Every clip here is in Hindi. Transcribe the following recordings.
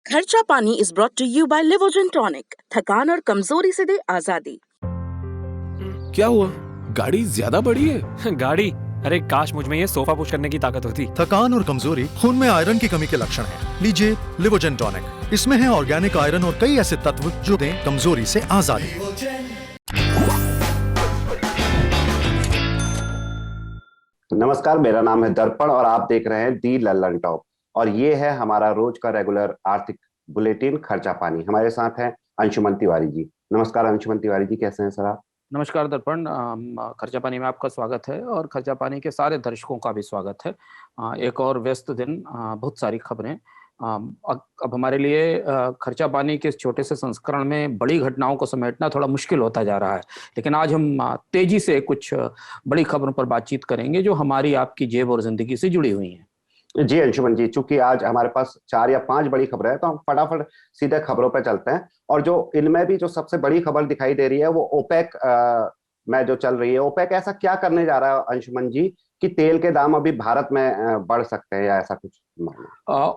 खर्चा पानी is brought to you by Livogen tonic. थकान और कमजोरी से दे आजादी। क्या हुआ? गाड़ी ज्यादा बड़ी है। गाड़ी? अरे काश मुझ में ये सोफा पुश करने की ताकत होती। थकान और कमजोरी खून में आयरन की कमी के लक्षण हैं। लीजिए लिवोजन टॉनिक। इसमें है ऑर्गेनिक आयरन और कई ऐसे तत्व जो दें कमजोरी से आजादी। नमस्कार, मेरा नाम है दर्पण और आप देख रहे हैं दी लल्लन टॉप और ये है हमारा रोज का रेगुलर आर्थिक बुलेटिन खर्चा पानी। हमारे साथ हैं अंशुमन तिवारी जी। नमस्कार अंशुमन तिवारी जी, कैसे हैं सर आप? नमस्कार दर्पण। खर्चा पानी में आपका स्वागत है और खर्चा पानी के सारे दर्शकों का भी स्वागत है। एक और व्यस्त दिन, बहुत सारी खबरें। अब हमारे लिए खर्चा पानी के इस छोटे से संस्करण में बड़ी घटनाओं को समेटना थोड़ा मुश्किल होता जा रहा है, लेकिन आज हम तेजी से कुछ बड़ी खबरों पर बातचीत करेंगे जो हमारी आपकी जेब और जिंदगी से जुड़ी हुई हैं। जी अंशुमन जी, चूंकि आज हमारे पास 4 या 5 बड़ी खबरें हैं तो हम फटाफट सीधे खबरों पर चलते हैं। और जो इनमें भी जो सबसे बड़ी खबर दिखाई दे रही है वो ओपेक में जो चल रही है। ओपेक ऐसा क्या करने जा रहा है अंशुमन जी कि तेल के दाम अभी भारत में बढ़ सकते हैं या ऐसा कुछ?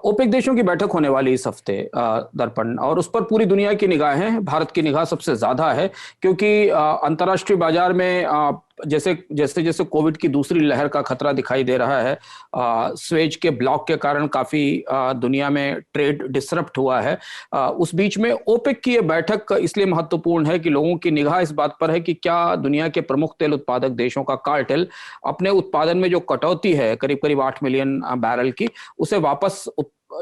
ओपेक देशों की बैठक होने वाली इस हफ्ते दर्पण, और उस पर पूरी दुनिया की निगाहें हैं। भारत की निगाह सबसे ज्यादा है क्योंकि अंतर्राष्ट्रीय बाजार में जैसे जैसे जैसे कोविड की दूसरी लहर का खतरा दिखाई दे रहा है, स्वेज के ब्लॉक के कारण काफी दुनिया में ट्रेड डिसरप्ट हुआ है। उस बीच में ओपेक की यह बैठक इसलिए महत्वपूर्ण है कि लोगों की निगाह इस बात पर है कि क्या दुनिया के प्रमुख तेल उत्पादक देशों का कार्टेल अपने उत्पादन में जो कटौती है करीब करीब 8 मिलियन बैरल की, उसे वापस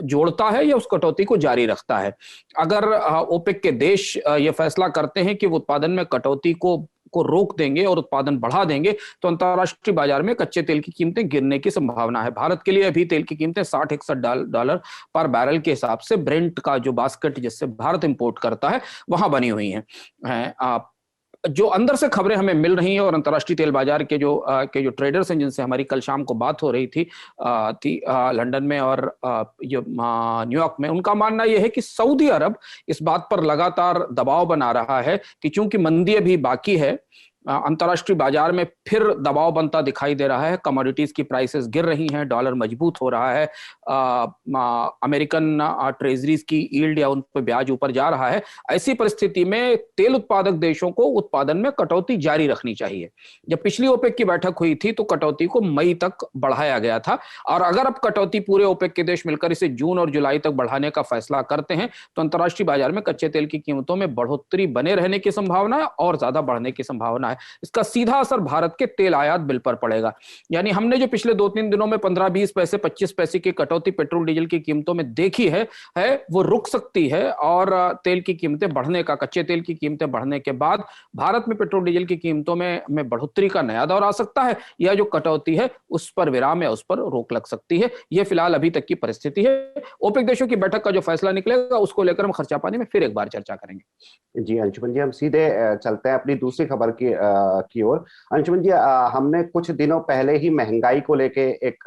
जोड़ता है या उस कटौती को जारी रखता है। अगर ओपेक के देश ये फैसला करते हैं कि वो उत्पादन में कटौती को रोक देंगे और उत्पादन बढ़ा देंगे तो अंतर्राष्ट्रीय बाजार में कच्चे तेल की कीमतें गिरने की संभावना है। भारत के लिए अभी तेल की कीमतें $60-61 पर बैरल के हिसाब से ब्रेंट का जो बास्केट जिससे भारत इंपोर्ट करता है वहां बनी हुई हैं। जो अंदर से खबरें हमें मिल रही हैं और अंतर्राष्ट्रीय तेल बाजार के जो ट्रेडर्स हैं जिनसे हमारी कल शाम को बात हो रही थी लंदन में और न्यूयॉर्क में, उनका मानना यह है कि सऊदी अरब इस बात पर लगातार दबाव बना रहा है कि चूंकि मंदी अभी बाकी है, अंतर्राष्ट्रीय बाजार में फिर दबाव बनता दिखाई दे रहा है। कमोडिटीज की प्राइसेस गिर रही हैं, डॉलर मजबूत हो रहा है, अमेरिकन ट्रेजरीज की यील्ड या उन पर ब्याज ऊपर जा रहा है। ऐसी परिस्थिति में तेल उत्पादक देशों को उत्पादन में कटौती जारी रखनी चाहिए। जब पिछली ओपेक की बैठक हुई थी तो कटौती को मई तक बढ़ाया गया था, और अगर अब कटौती पूरे ओपेक के देश मिलकर इसे जून और जुलाई तक बढ़ाने का फैसला करते हैं तो अंतर्राष्ट्रीय बाजार में कच्चे तेल की कीमतों में बढ़ोतरी बने रहने की संभावना है और ज्यादा बढ़ने की संभावना है। इसका सीधा असर भारत के तेल आयात बिल पर पड़ेगा। यानी हमने जो पिछले 2-3 दिनों में 15-20 पैसे 25 पैसे की कटौती पेट्रोल डीजल की कीमतों में देखी है वो रुक सकती है, और तेल की कीमतें बढ़ने का, कच्चे तेल की कीमतें बढ़ने के बाद भारत में पेट्रोल डीजल की कीमतों में बढ़ोतरी का नया दौर आ सकता है, या जो कटौती है उस पर विराम या उस पर रोक लग सकती है। यह फिलहाल अभी तक की परिस्थिति है। ओपेक देशों की बैठक का जो फैसला निकलेगा उसको लेकर हम खर्चा पानी में फिर एक बार चर्चा करेंगे। जी अंशुमन जी, हम सीधे चलते हैं अपनी दूसरी खबर की ओर। अंशुमन जी, हमने कुछ दिनों पहले ही महंगाई को लेके एक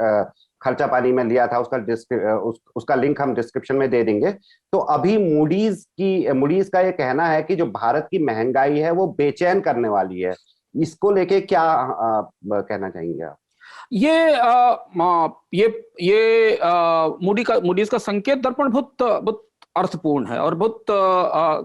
खर्चा पानी में लिया था, उसका लिंक हम डिस्क्रिप्शन में दे देंगे। तो अभी मूडीज का ये कहना है कि जो भारत की महंगाई है वो बेचैन करने वाली है। इसको लेके क्या कहना चाहेंगे आप? मूडीज का संकेत दर्पण बहुत अर्थपूर्ण है और बहुत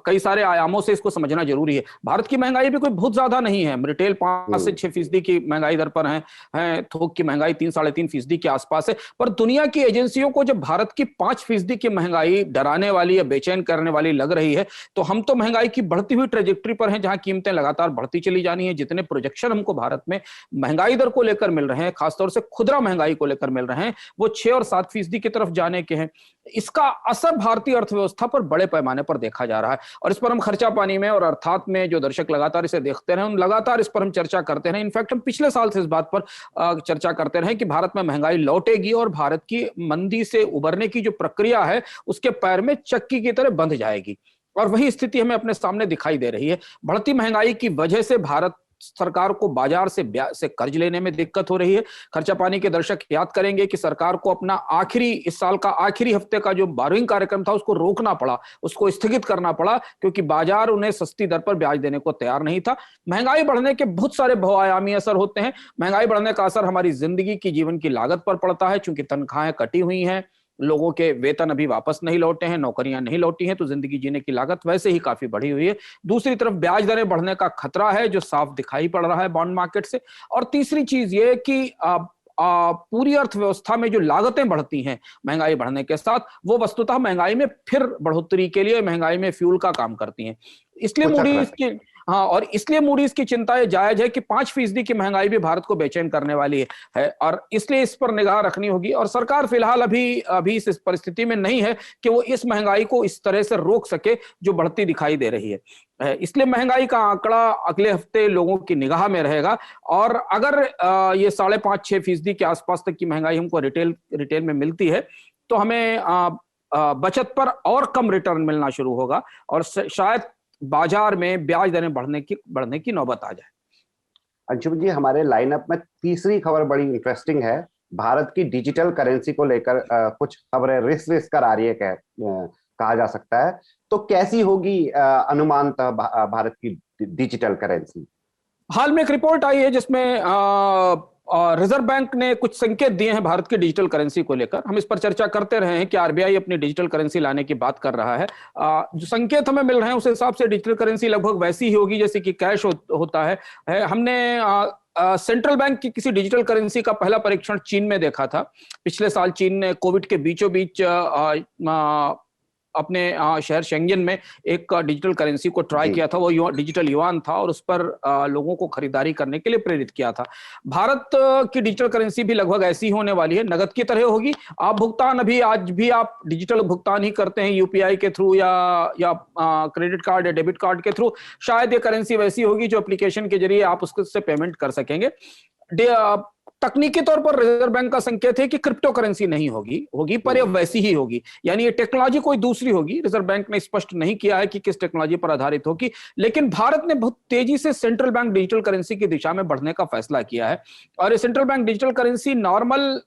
कई सारे आयामों से इसको समझना जरूरी है। भारत की महंगाई भी कोई बहुत ज्यादा नहीं है। रिटेल 5 से 6% की महंगाई दर पर है, थोक की महंगाई 3-3.5% के आसपास है। पर दुनिया की एजेंसियों को जब भारत की 5% की महंगाई डराने वाली या बेचैन करने वाली लग रही है तो हम तो महंगाई की बढ़ती हुई ट्रेजेक्टरी पर हैं जहां कीमतें लगातार बढ़ती चली जानी है। जितने प्रोजेक्शन हमको भारत में महंगाई दर को लेकर मिल रहे हैं, खासतौर से खुदरा महंगाई को लेकर मिल रहे हैं, वो 6 और 7% की तरफ जाने के हैं। इसका असर भारतीय अर्थव्यवस्था पर बड़े पैमाने पर देखा जा रहा है और इस पर हम खर्चा पानी में और अर्थात में जो दर्शक लगातार इसे देखते रहे उन लगातार इस पर हम चर्चा करते रहे। इनफैक्ट हम पिछले साल से इस बात पर चर्चा करते रहे कि भारत में महंगाई लौटेगी और भारत की मंदी से उबरने की जो प्रक्रिया है उसके पैर में चक्की की तरह बंध जाएगी, और वही स्थिति हमें अपने सामने दिखाई दे रही है। बढ़ती महंगाई की वजह से भारत सरकार को बाजार से कर्ज लेने में दिक्कत हो रही है। खर्चा पानी के दर्शक याद करेंगे कि सरकार को अपना इस साल का आखिरी हफ्ते का जो बोरोइंग कार्यक्रम था उसको रोकना पड़ा, उसको स्थगित करना पड़ा, क्योंकि बाजार उन्हें सस्ती दर पर ब्याज देने को तैयार नहीं था। महंगाई बढ़ने के बहुत सारे बहुआयामी असर होते हैं। महंगाई बढ़ने का असर हमारी जिंदगी की, जीवन की लागत पर पड़ता है, चूंकि तनख्वाहें कटी हुई हैं, लोगों के वेतन अभी वापस नहीं लौटे हैं, नौकरियां नहीं लौटी हैं, तो जिंदगी जीने की लागत वैसे ही काफी बढ़ी हुई है। दूसरी तरफ ब्याज दरें बढ़ने का खतरा है जो साफ दिखाई पड़ रहा है बॉन्ड मार्केट से। और तीसरी चीज ये कि पूरी अर्थव्यवस्था में जो लागतें बढ़ती हैं महंगाई बढ़ने के साथ, वो वस्तुतः महंगाई में फिर बढ़ोतरी के लिए, महंगाई में फ्यूल का काम करती हैं। इसलिए मूडीज की और इसलिए मूडीज की चिंता ये जायज है कि 5% की महंगाई भी भारत को बेचैन करने वाली है और इसलिए इस पर निगाह रखनी होगी। और सरकार फिलहाल अभी इस परिस्थिति में नहीं है कि वो इस महंगाई को इस तरह से रोक सके जो बढ़ती दिखाई दे रही है। इसलिए महंगाई का आंकड़ा अगले हफ्ते लोगों की निगाह में रहेगा और अगर ये 5.5-6% के आसपास तक की महंगाई हमको रिटेल में मिलती है तो हमें बचत पर और कम रिटर्न मिलना शुरू होगा और शायद बाजार में ब्याज दरें बढ़ने की नौबत आ जाए। अंशुमन जी, हमारे लाइनअप में तीसरी खबर बड़ी इंटरेस्टिंग है। भारत की डिजिटल करेंसी को लेकर कुछ खबरें रिस कर आ रही है, कहा जा सकता है। तो कैसी होगी अनुमानतः भारत की डिजिटल करेंसी? हाल में एक रिपोर्ट आई है जिसमें रिजर्व बैंक ने कुछ संकेत दिए हैं भारत की डिजिटल करेंसी को लेकर। हम इस पर चर्चा करते रहे हैं कि आरबीआई अपनी डिजिटल करेंसी लाने की बात कर रहा है। जो संकेत हमें मिल रहे हैं उस हिसाब से डिजिटल करेंसी लगभग वैसी ही होगी जैसे कि कैश होता है। हमने सेंट्रल बैंक की किसी डिजिटल करेंसी का पहला परीक्षण चीन में देखा था। पिछले साल चीन ने कोविड के बीचों बीच अपने शहर शेंगेन में एक डिजिटल करेंसी को ट्राई किया था। वो डिजिटल युआन था और उस पर लोगों को खरीदारी करने के लिए प्रेरित किया था। भारत की डिजिटल करेंसी भी लगभग ऐसी होने वाली है, नगद की तरह होगी। आप भुगतान आज भी आप डिजिटल भुगतान ही करते हैं यूपीआई के थ्रू या क्रेडिट कार्ड या डेबिट कार्ड के थ्रू। शायद ये करेंसी वैसी होगी जो एप्लीकेशन के जरिए आप उससे पेमेंट कर सकेंगे। तकनीकी तौर पर रिजर्व बैंक का संकेत है कि क्रिप्टो करेंसी नहीं होगी पर यह वैसी ही होगी, यानी ये टेक्नोलॉजी कोई दूसरी होगी। रिजर्व बैंक ने स्पष्ट नहीं किया है कि किस टेक्नोलॉजी पर आधारित होगी, लेकिन भारत ने बहुत तेजी से सेंट्रल बैंक डिजिटल करेंसी की दिशा में बढ़ने का फैसला किया है। और ये central bank digital currency normal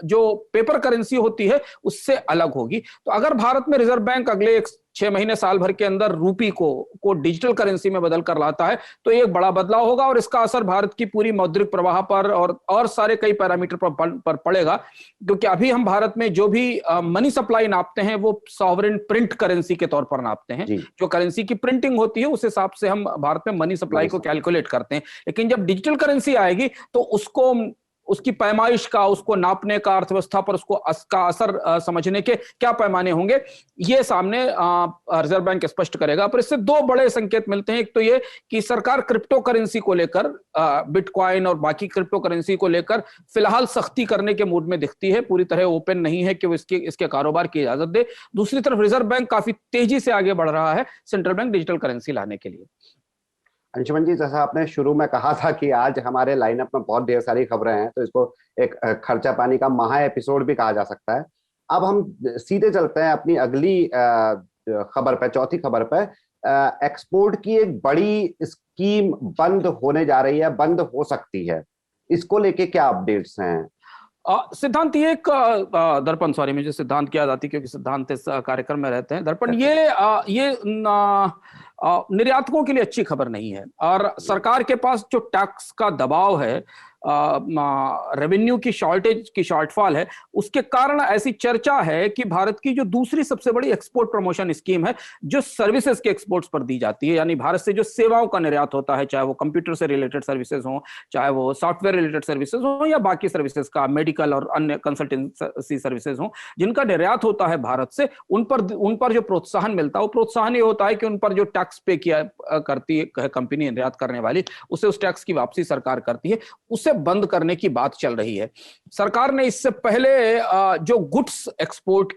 जो पेपर करेंसी होती है उससे अलग होगी। तो अगर भारत में रिजर्व बैंक अगले 6 महीने साल भर के अंदर रूपी को डिजिटल करेंसी में बदल कर लाता है तो एक बड़ा बदलाव होगा और इसका असर भारत की पूरी मौद्रिक प्रवाह पर और सारे कई पैरामीटर पर पड़ेगा। क्योंकि अभी हम भारत में जो भी मनी सप्लाई नापते हैं वो सॉवरेन प्रिंट करेंसी के तौर पर नापते हैं। जो करेंसी की प्रिंटिंग होती है उस हिसाब से हम भारत में मनी सप्लाई को कैलकुलेट करते हैं। लेकिन जब डिजिटल करेंसी आएगी तो उसकी पैमाइश का, उसको नापने का, अर्थव्यवस्था पर उसका असर समझने के क्या पैमाने होंगे, ये सामने रिजर्व बैंक स्पष्ट करेगा। पर इससे दो बड़े संकेत मिलते हैं। एक तो ये कि सरकार क्रिप्टो करेंसी को लेकर, बिटकॉइन और बाकी क्रिप्टो करेंसी को लेकर फिलहाल सख्ती करने के मूड में दिखती है, पूरी तरह ओपन नहीं है कि वो इसके कारोबार की इजाजत दे। दूसरी तरफ रिजर्व बैंक काफी तेजी से आगे बढ़ रहा है सेंट्रल बैंक डिजिटल करेंसी लाने के लिए। अंशुमन जी, जैसा आपने शुरू में कहा था कि आज हमारे लाइनअप में बहुत ढेर सारी खबरें हैं, तो इसको एक खर्चा पानी का महा एपिसोड भी कहा जा सकता है। अब हम सीधे चलते हैं अपनी अगली खबर पे, चौथी खबर पे। एक्सपोर्ट की एक बड़ी स्कीम बंद होने जा रही है, बंद हो सकती है। इसको लेके क्या अपडेट्स हैं? सिद्धांत, ये एक दर्पण, सॉरी मुझे सिद्धांत की याद आती क्योंकि सिद्धांत इस कार्यक्रम में रहते हैं। दर्पण, ये निर्यातकों के लिए अच्छी खबर नहीं है और सरकार के पास जो टैक्स का दबाव है, रेवेन्यू की शॉर्टफॉल है, उसके कारण ऐसी चर्चा है कि भारत की जो दूसरी सबसे बड़ी एक्सपोर्ट प्रमोशन स्कीम है जो सर्विसेज के एक्सपोर्ट्स पर दी जाती है, यानी भारत से जो सेवाओं का निर्यात होता है, चाहे वो कंप्यूटर से रिलेटेड सर्विसेज हो, चाहे वो सॉफ्टवेयर रिलेटेड सर्विसेज हो या बाकी सर्विसेज का, मेडिकल और अन्य कंसल्टेंसी सर्विसेज हो, जिनका निर्यात होता है भारत से, उन पर जो प्रोत्साहन मिलता है वो प्रोत्साहन ये होता है कि उन पर जो टैक्स पे किया करती है कंपनी निर्यात करने वाली, उसे उस टैक्स की वापसी सरकार करती है। उसे बंद करने की बात चल रही है। सरकार ने इससे पहले जो गुड्स एक्सपोर्ट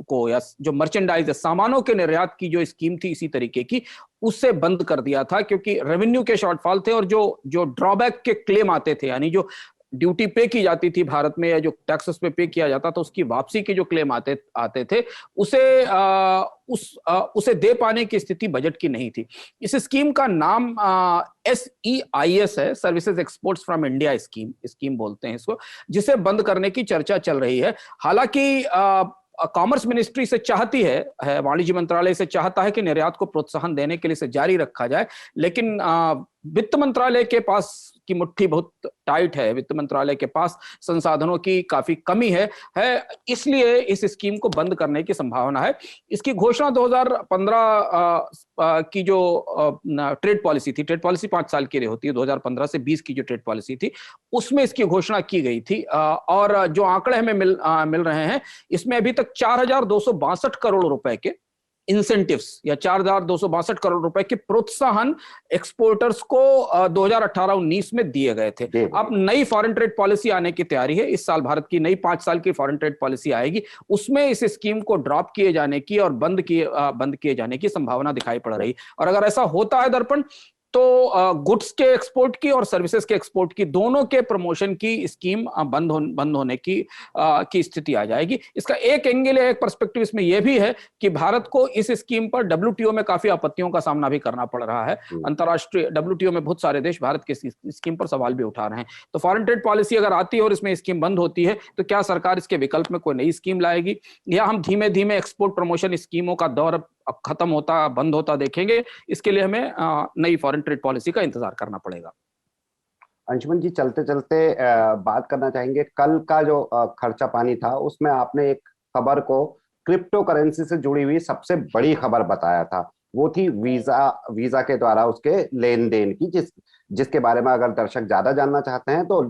को या जो मर्चेंडाइज, सामानों के निर्यात की जो स्कीम थी इसी तरीके की, उसे बंद कर दिया था क्योंकि रेवेन्यू के शॉर्टफॉल थे और जो ड्रॉबैक के क्लेम आते थे, यानी जो ड्यूटी पे की जाती थी भारत में या जो टैक्सेस पे किया जाता था, उसकी वापसी के जो क्लेम आते थे, उसे दे पाने की स्थिति बजट की नहीं थी। इस स्कीम का नाम SEIS है, services exports from India scheme बोलते हैं इसको, जिसे बंद करने की चर्चा चल रही है। हालांकि कॉमर्स मिनिस्ट्री से चाहती है, वाणिज्य मंत्रालय से चाहता है कि निर्यात को प्रोत्साहन देने के लिए इसे जारी रखा जाए, लेकिन वित्त मंत्रालय के पास की मुट्ठी बहुत टाइट है, वित्त मंत्रालय के पास संसाधनों की काफी कमी है, इसलिए इस स्कीम को बंद करने की संभावना है। इसकी घोषणा 2015 की जो ट्रेड पॉलिसी थी, ट्रेड पॉलिसी 5 साल के लिए होती है, 2015 से 20 की जो ट्रेड पॉलिसी थी उसमें इसकी घोषणा की गई थी। और जो आंकड़े हमें मिल रहे हैं, इसमें अभी तक 4,262 करोड़ रुपए के इंसेंटिव्स या 4,262 करोड़ रुपए के प्रोत्साहन एक्सपोर्टर्स को 2018-19 में दिए गए थे। अब नई फॉरेन ट्रेड पॉलिसी आने की तैयारी है। इस साल भारत की नई 5 साल की फॉरेन ट्रेड पॉलिसी आएगी, उसमें इस स्कीम को ड्रॉप किए जाने की और बंद किए जाने की संभावना दिखाई पड़ रही। और अगर ऐसा होता है दर्पण, तो गुड्स के एक्सपोर्ट की और सर्विसेज के एक्सपोर्ट की, दोनों के प्रमोशन की स्कीम बंद होने की स्थिति आ जाएगी। इसका एक एंगल है, एक पर्सपेक्टिव इसमें यह भी है कि भारत को इस स्कीम पर डब्ल्यूटीओ में काफी आपत्तियों का सामना भी करना पड़ रहा है। अंतरराष्ट्रीय डब्ल्यूटीओ में बहुत सारे देश भारत की स्कीम पर सवाल भी उठा रहे हैं। तो फॉरेन ट्रेड पॉलिसी अगर आती है और इसमें स्कीम बंद होती है, तो क्या सरकार इसके विकल्प में कोई नई स्कीम लाएगी, या हम धीमे धीमे एक्सपोर्ट प्रमोशन स्कीमों का दौर खत्म होता बंद होता देखेंगे? इसके लिए हमें नई फॉरेन ट्रेड पॉलिसी का इंतजार करना पड़ेगा। अंशुमन जी, चलते चलते बात करना चाहेंगे, कल का जो खर्चा पानी था उसमें आपने एक खबर को क्रिप्टो करेंसी से जुड़ी हुई सबसे बड़ी खबर बताया था। वो थी वीजा के द्वारा उसके लेन देन की, जिसके बारे में अगर दर्शक ज्यादा जानना चाहते हैं तो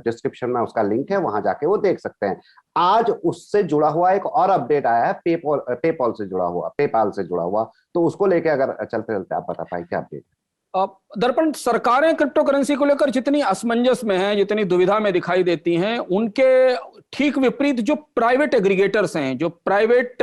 डिस्क्रिप्शन में उसका लिंक है, वहां जाके वो देख सकते हैं। आज उससे जुड़ा हुआ एक और अपडेट आया है, पेपाल से जुड़ा हुआ, तो उसको लेके अगर चलते चलते आप बता पाए क्या अपडेट? दर्पण, सरकारें क्रिप्टो करेंसी को लेकर जितनी असमंजस में हैं, जितनी दुविधा में दिखाई देती हैं, उनके ठीक विपरीत जो प्राइवेट एग्रीगेटर्स हैं, जो प्राइवेट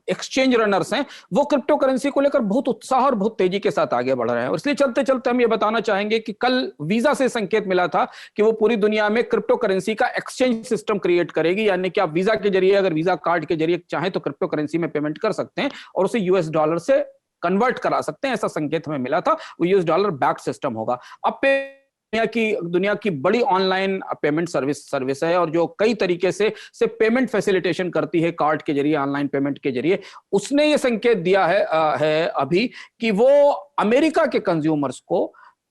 एक्सचेंज रनर्स हैं, वो क्रिप्टो करेंसी को लेकर बहुत उत्साह और बहुत तेजी के साथ आगे बढ़ रहे हैं। और इसलिए चलते चलते हम ये बताना चाहेंगे कि कल वीजा से संकेत मिला था कि वो पूरी दुनिया में क्रिप्टो करेंसी का एक्सचेंज सिस्टम क्रिएट करेगी, यानी कि आप वीजा के जरिए, अगर वीजा कार्ड के जरिए चाहें तो क्रिप्टो करेंसी में पेमेंट कर सकते हैं और उसे यूएस डॉलर से कन्वर्ट करा सकते हैं। ऐसा संकेत हमें मिला था। वो यूएस डॉलर बैक्ड सिस्टम होगा। अब दुनिया की बड़ी ऑनलाइन पेमेंट सर्विस है, और जो कई तरीके से पेमेंट फैसिलिटेशन करती है कार्ड के जरिए, ऑनलाइन पेमेंट के जरिए, उसने ये संकेत दिया है अभी कि वो अमेरिका के कंज्यूमर्स को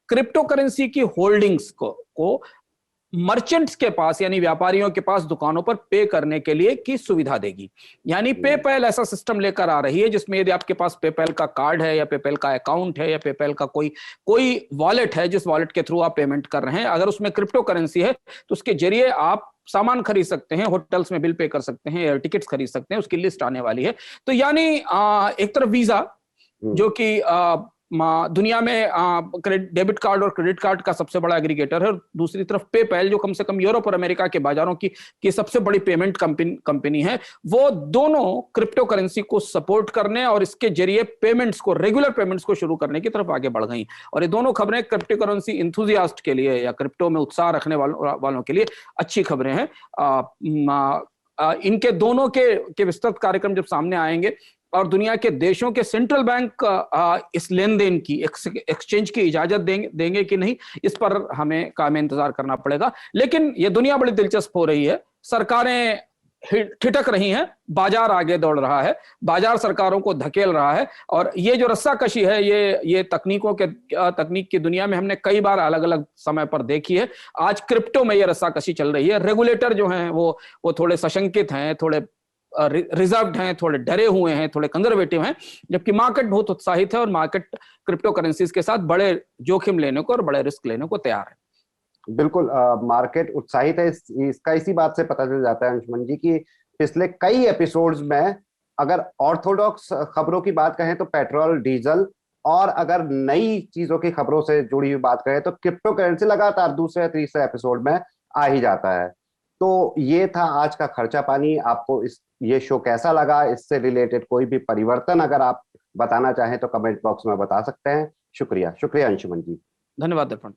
क्रिप्टो करेंसी की होल्डिंग्स को मर्चेंट्स के पास, यानी व्यापारियों के पास दुकानों पर पे करने के लिए की सुविधा देगी। यानी पेपैल ऐसा सिस्टम लेकर आ रही है जिसमें यदि आपके पास पेपैल का कार्ड है या पेपैल का अकाउंट है या पेपैल का कोई वॉलेट है, जिस वॉलेट के थ्रू आप पेमेंट कर रहे हैं, अगर उसमें क्रिप्टो करेंसी है तो उसके जरिए आप सामान खरीद सकते हैं, होटल्स में बिल पे कर सकते हैं, एयर टिकट्स खरीद सकते हैं। उसकी लिस्ट आने वाली है। तो यानी एक तरफ वीजा, जो कि दुनिया में डेबिट कार्ड और क्रेडिट कार्ड का सबसे बड़ा एग्रीगेटर है, और दूसरी तरफ पेपैल, जो कम से कम यूरोप और अमेरिका के बाजारों की सबसे बड़ी पेमेंट कंपनी है, वो दोनों क्रिप्टो करेंसी को सपोर्ट करने और इसके जरिए रेगुलर पेमेंट्स को शुरू करने की तरफ आगे बढ़ गई। और ये दोनों खबरें क्रिप्टो करेंसी इंथुजियास्ट के लिए या क्रिप्टो में उत्साह रखने वालों के लिए अच्छी खबरें हैं। इनके दोनों के विस्तृत कार्यक्रम जब सामने आएंगे और दुनिया के देशों के सेंट्रल बैंक इस लेन देन की, एक्सचेंज की इजाजत देंगे कि नहीं, इस पर हमें इंतजार करना पड़ेगा। लेकिन यह दुनिया बड़ी दिलचस्प हो रही है। सरकारें ठिठक रही हैं, बाजार आगे दौड़ रहा है, बाजार सरकारों को धकेल रहा है। और ये जो रस्साकशी है, ये तकनीक की दुनिया में हमने कई बार अलग अलग समय पर देखी है। आज क्रिप्टो में ये रस्साकशी चल रही है। रेगुलेटर जो हैं वो थोड़े सशंकित हैं, थोड़े रिजर्व्ड हैं, थोड़े डरे हुए हैं, थोड़े कंजर्वेटिव हैं, जबकि मार्केट बहुत उत्साहित है और मार्केट क्रिप्टो करेंसीज के साथ बड़े जोखिम लेने को और बड़े रिस्क लेने को तैयार है। बिल्कुल, मार्केट उत्साहित है। इसका इसी बात से पता चल जाता है अंशुमन जी कि पिछले कई एपिसोड्स में अगर ऑर्थोडॉक्स खबरों की बात कहें तो पेट्रोल, डीजल, और अगर नई चीजों की खबरों से जुड़ी हुई बात करें तो क्रिप्टो करेंसी लगातार दूसरे या तीसरे एपिसोड में आ ही जाता है। तो ये था आज का खर्चा पानी। आपको ये शो कैसा लगा? इससे रिलेटेड कोई भी परिवर्तन अगर आप बताना चाहें तो कमेंट बॉक्स में बता सकते हैं। शुक्रिया अंशुमन जी। धन्यवाद दर्पण।